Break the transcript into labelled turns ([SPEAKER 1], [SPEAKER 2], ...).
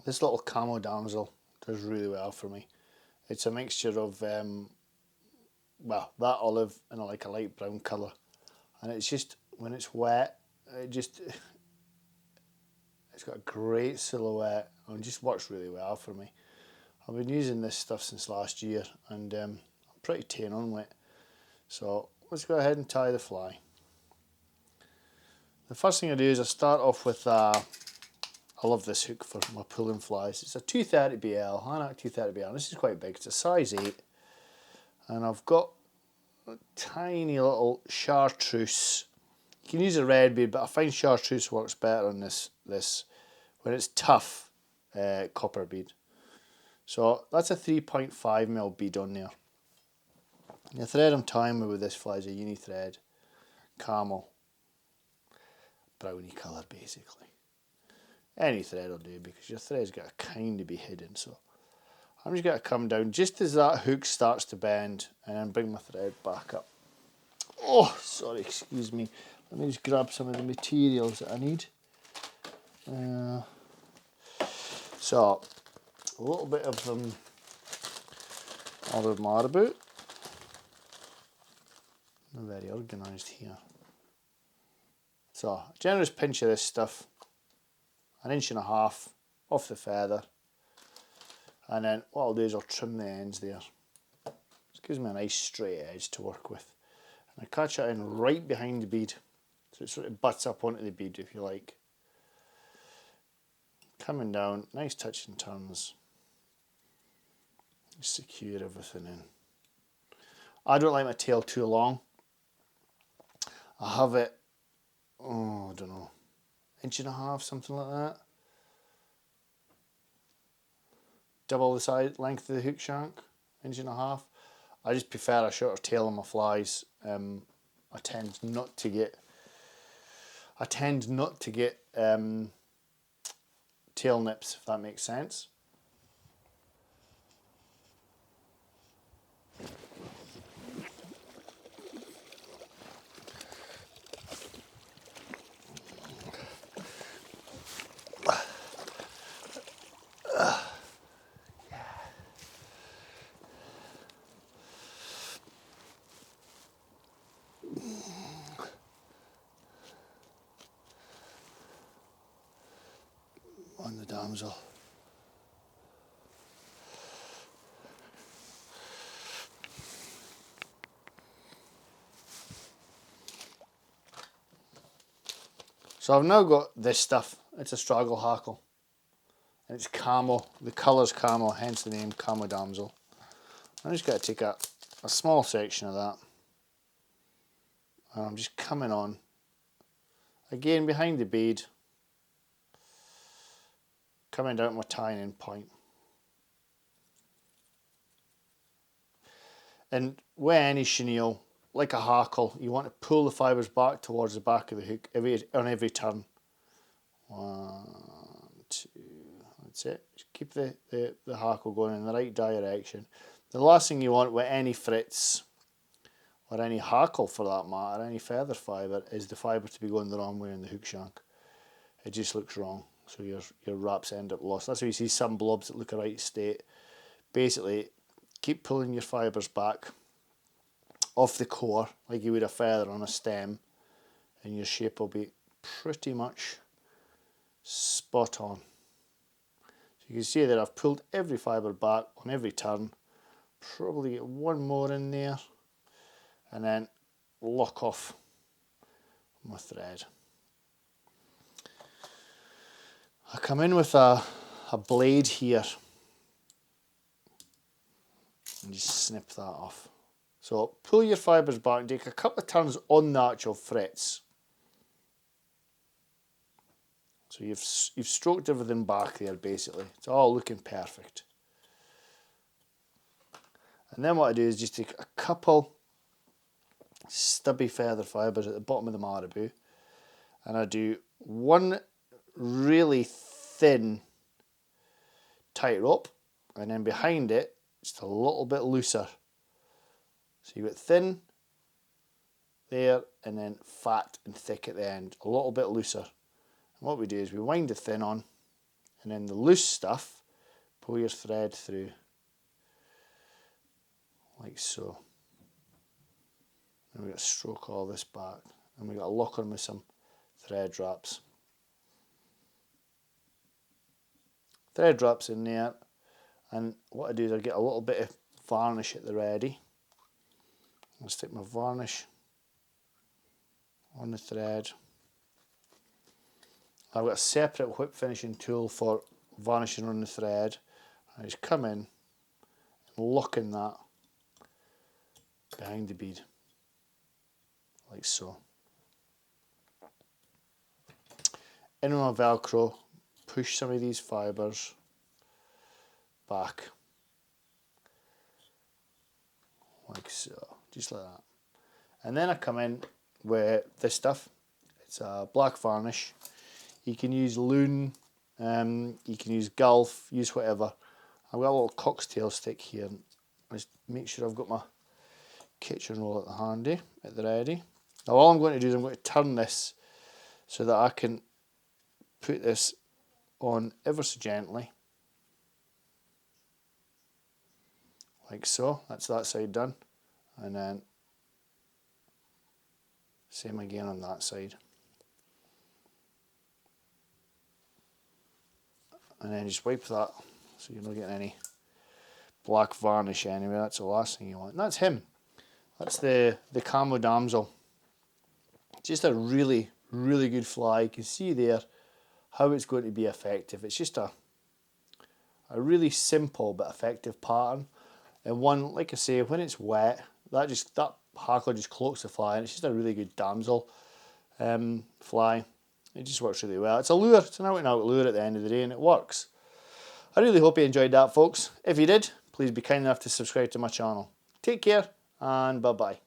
[SPEAKER 1] This little Camo Damsel does really well for me. It's a mixture of, well, that olive and like a light brown colour. And it's just, when it's wet, it's got a great silhouette and just works really well for me. I've been using this stuff since last year and I'm pretty ta'en on with it. So let's go ahead and tie the fly. The first thing I do is I start off with I love this hook for my pulling flies. It's a 230BL, Hanak 230BL. This is quite big, it's a size 8. And I've got a tiny little chartreuse. You can use a red bead, but I find chartreuse works better on this when it's tough copper bead. So that's a 3.5mm bead on there. The thread I'm tying with this fly is a uni thread, Camo, brownie colour basically. Any thread will do because your thread's got to kind of be hidden. So I'm just going to come down just as that hook starts to bend and then bring my thread back up. Oh, sorry, excuse me. Let me just grab some of the materials that I need. So a little bit of olive marabou. Not very organised here. So a generous pinch of this stuff, 1.5 inches off the feather, and then what I'll do is I'll trim the ends there. This gives me a nice straight edge to work with. And I catch it in right behind the bead, so it sort of butts up onto the bead if you like. Coming down, nice touch and turns. Secure everything in. I don't like my tail too long. I have it, oh, I don't know, 1.5 inches, something like that. Double the size length of the hook shank, 1.5 inches. I just prefer a shorter tail on my flies. I tend not to get tail nips, if that makes sense. On the Damsel. So I've now got this stuff. It's a straggle hackle. And it's Camo. The colour's Camo, hence the name Camo Damsel. I'm just going to take a small section of that. And I'm just coming on. Again, behind the bead. Coming down to my tying in point. And with any chenille, like a hackle, you want to pull the fibres back towards the back of the hook on every turn. 1, 2, that's it. Just keep the hackle going in the right direction. The last thing you want with any fritz, or any hackle for that matter, any feather fibre, is the fibre to be going the wrong way in the hook shank. It just looks wrong. So your wraps end up lost. That's why you see some blobs that look a right state. Basically, keep pulling your fibres back off the core like you would a feather on a stem, and your shape will be pretty much spot on. So you can see that I've pulled every fibre back on every turn. Probably get one more in there, and then lock off my thread. I come in with a blade here and just snip that off. So pull your fibres back and take a couple of turns on the actual fritz. So you've stroked everything back there basically. It's all looking perfect. And then what I do is just take a couple stubby feather fibres at the bottom of the marabou, and I do one really thin tight rope, and then behind it just a little bit looser. So you got thin there and then fat and thick at the end, a little bit looser. And what we do is we wind the thin on And then the loose stuff, pull your thread through like so. And we've got to stroke all this back, and we've got to lock on with some thread wraps. Thread wraps in there, and what I do is I get a little bit of varnish at the ready. I'll stick my varnish on the thread. I've got a separate whip finishing tool for varnishing on the thread. I just come in and lock in that behind the bead, like so. In on my Velcro, push some of these fibres back, like so, just like that. And then I come in with this stuff. It's a black varnish. You can use Loon, you can use Gulf, use whatever. I've got a little cocktail stick here. Just make sure I've got my kitchen roll at the handy, at the ready. Now all I'm going to do is I'm going to turn this so that I can put this on ever so gently. Like so, that's that side done. And then same again on that side. And then just wipe that so you're not getting any black varnish anyway. That's the last thing you want. And that's him. That's the Camo Damsel. Just a really, really good fly. You can see there how it's going to be effective. It's just a really simple but effective pattern. And one, like I say, when it's wet, that hackler just cloaks the fly, and it's just a really good damsel fly. It just works really well. It's a lure, it's an out and out lure at the end of the day, and it works. I really hope you enjoyed that, folks. If you did, please be kind enough to subscribe to my channel. Take care, and bye bye.